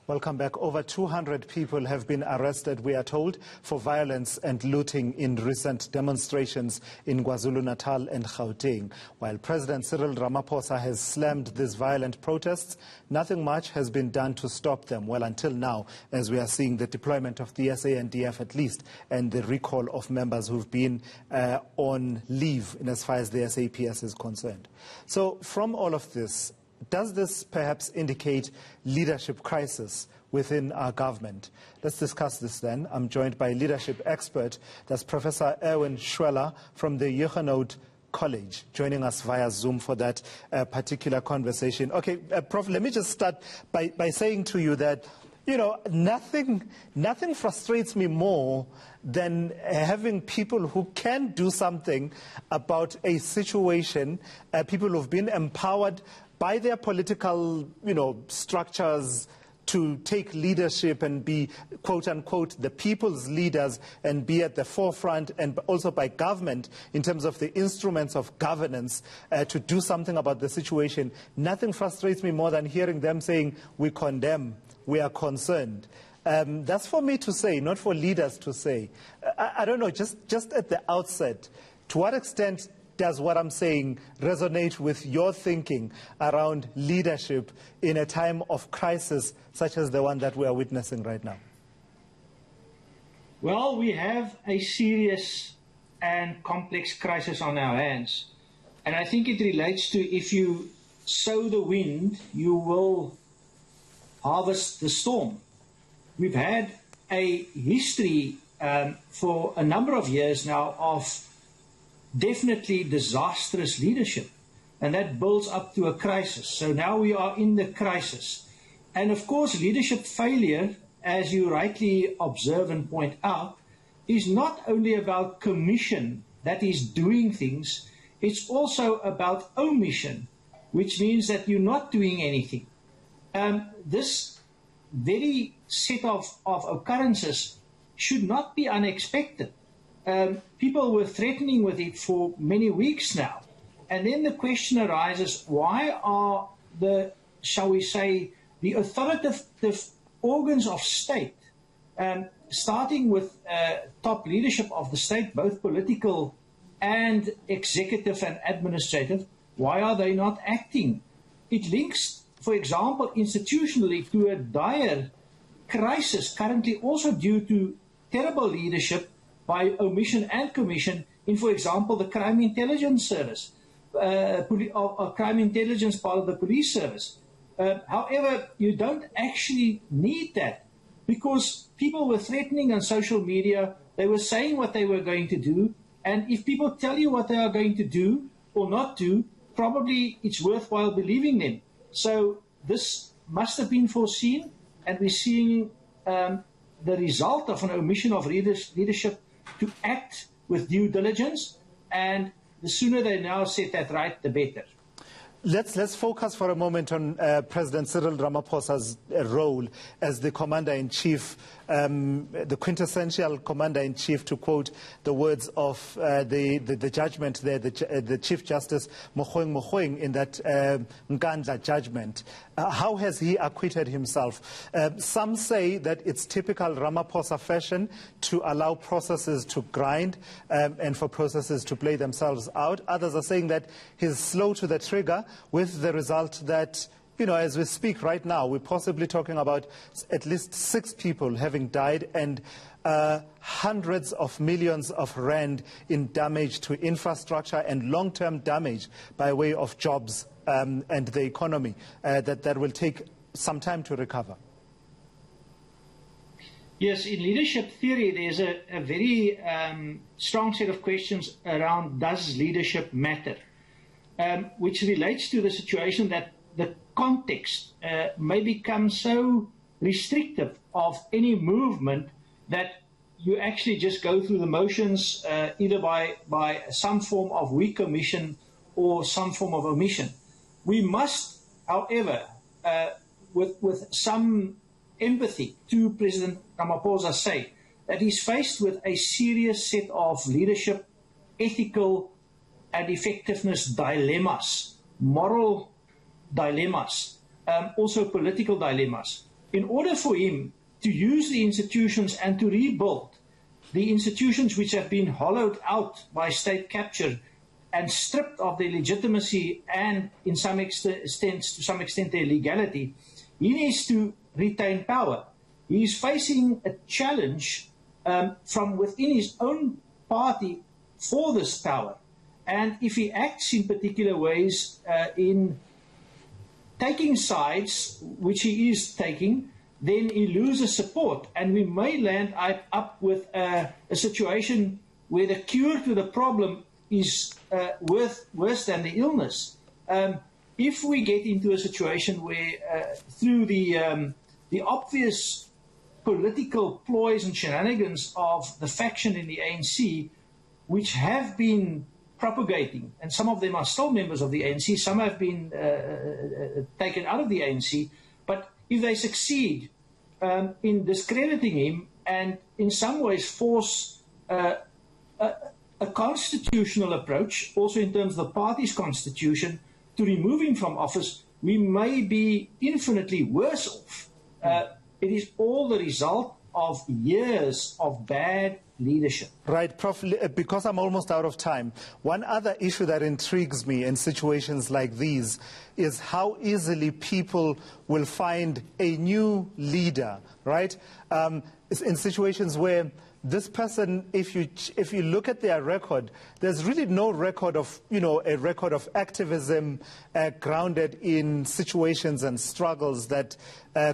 Welcome back. Over 200 people have been arrested, we are told, for violence and looting in recent demonstrations in KwaZulu-Natal and Gauteng. While President Cyril Ramaphosa has slammed these violent protests, nothing much has been done to stop them. Well, until now, as we are seeing the deployment of the SANDF at least, and the recall of members who've been on leave in as far as the SAPS is concerned. So from all of this, does this perhaps indicate leadership crisis within our government? Let's discuss this then. I'm joined by leadership expert, that's Professor Erwin Schwella from the Hugenote Kolleg, joining us via Zoom for that particular conversation. Okay, Prof, let me just start by saying to you that, you know, nothing frustrates me more than having people who can do something about a situation, people who've been empowered by their political, structures to take leadership and be, quote unquote, the people's leaders and be at the forefront, and also by government in terms of the instruments of governance to do something about the situation. Nothing frustrates me more than hearing them saying, we condemn, we are concerned. That's for me to say, not for leaders to say. I don't know, just at the outset, to what extent does what I'm saying resonate with your thinking around leadership in a time of crisis such as the one that we are witnessing right now? Well, we have a serious and complex crisis on our hands. And I think it relates to, if you sow the wind, you will harvest the storm. We've had a history for a number of years now of definitely disastrous leadership, and that builds up to a crisis. So now we are in the crisis. And of course, leadership failure, as you rightly observe and point out, is not only about commission, that is doing things, it's also about omission, which means that you're not doing anything. This very set of occurrences should not be unexpected. People were threatening with it for many weeks now. And then the question arises, why are the, shall we say, the authoritative organs of state, starting with top leadership of the state, both political and executive and administrative, why are they not acting? It links, for example, institutionally to a dire crisis currently also due to terrible leadership by omission and commission in, for example, the crime intelligence service, crime intelligence part of the police service. However, you don't actually need that, because people were threatening on social media, they were saying what they were going to do, and if people tell you what they are going to do or not do, probably it's worthwhile believing them. So this must have been foreseen, and we're seeing the result of an omission of leadership to act with due diligence, and the sooner they now set that right, the better. Let's focus for a moment on President Cyril Ramaphosa's role as the Commander-in-Chief, the quintessential Commander-in-Chief, to quote the words of the judgment there, the Chief Justice Mogoeng in that Nkandla judgment. How has he acquitted himself? Some say that it's typical Ramaphosa fashion to allow processes to grind and for processes to play themselves out. Others are saying that he's slow to the trigger, with the result that, as we speak right now, we're possibly talking about at least 6 people having died and hundreds of millions of rand in damage to infrastructure and long-term damage by way of jobs and the economy that will take some time to recover. Yes, in leadership theory, there's a very strong set of questions around, does leadership matter? Which relates to the situation that the context may become so restrictive of any movement that you actually just go through the motions either by some form of weak commission or some form of omission. We must, however, with some empathy to President Ramaphosa, say that he's faced with a serious set of leadership, ethical and effectiveness dilemmas, moral dilemmas, also political dilemmas. in order for him to use the institutions and to rebuild the institutions which have been hollowed out by state capture and stripped of their legitimacy and to some extent their legality, he needs to retain power. He is facing a challenge from within his own party for this power. And if he acts in particular ways in taking sides, which he is taking, then he loses support. And we may land up with a situation where the cure to the problem is worse than the illness. If we get into a situation where through the obvious political ploys and shenanigans of the faction in the ANC, which have been propagating, and some of them are still members of the ANC, some have been taken out of the ANC, but if they succeed in discrediting him and in some ways force a constitutional approach, also in terms of the party's constitution, to remove him from office, we may be infinitely worse off. It is all the result of years of bad leadership. Right, Prof, because I'm almost out of time, one other issue that intrigues me in situations like these is how easily people will find a new leader, right? In situations where this person, if you look at their record, there's really no record of, a record of activism grounded in situations and struggles that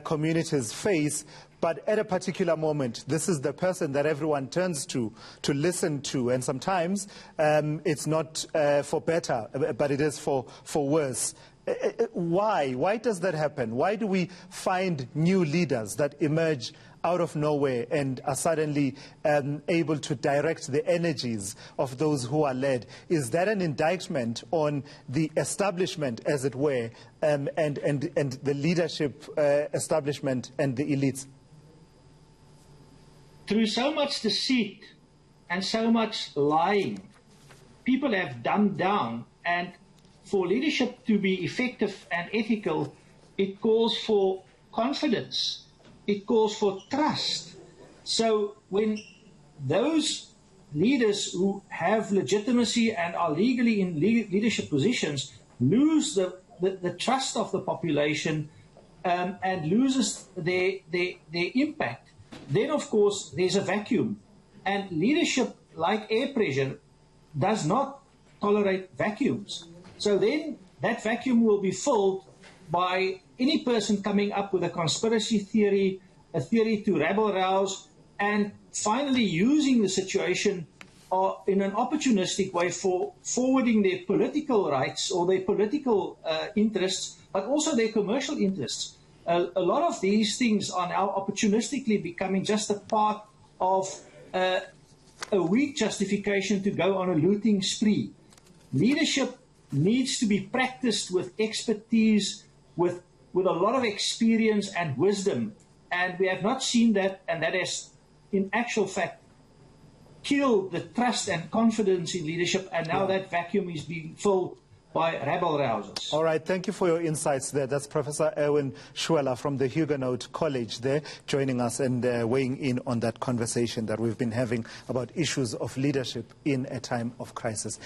communities face. But at a particular moment, this is the person that everyone turns to listen to. And sometimes it's not for better, but it is for worse. Why? Why does that happen? Why do we find new leaders that emerge out of nowhere and are suddenly able to direct the energies of those who are led? Is that an indictment on the establishment, as it were, and the leadership establishment and the elites? Through so much deceit and so much lying, people have dumbed down, and for leadership to be effective and ethical, it calls for confidence. It calls for trust. So when those leaders who have legitimacy and are legally in leadership positions lose the trust of the population and loses their impact, then of course there's a vacuum. And leadership, like air pressure, does not tolerate vacuums. So then that vacuum will be filled by any person coming up with a conspiracy theory, a theory to rabble-rouse, and finally using the situation in an opportunistic way for forwarding their political rights or their political interests, but also their commercial interests. A lot of these things are now opportunistically becoming just a part of a weak justification to go on a looting spree. Leadership needs to be practiced with expertise, with a lot of experience and wisdom. And we have not seen that, and that has, in actual fact, killed the trust and confidence in leadership, and now that vacuum is being filled by rabble-rousers. All right, thank you for your insights there. That's Professor Erwin Schwella from the Hugenote Kolleg there, joining us and weighing in on that conversation that we've been having about issues of leadership in a time of crisis.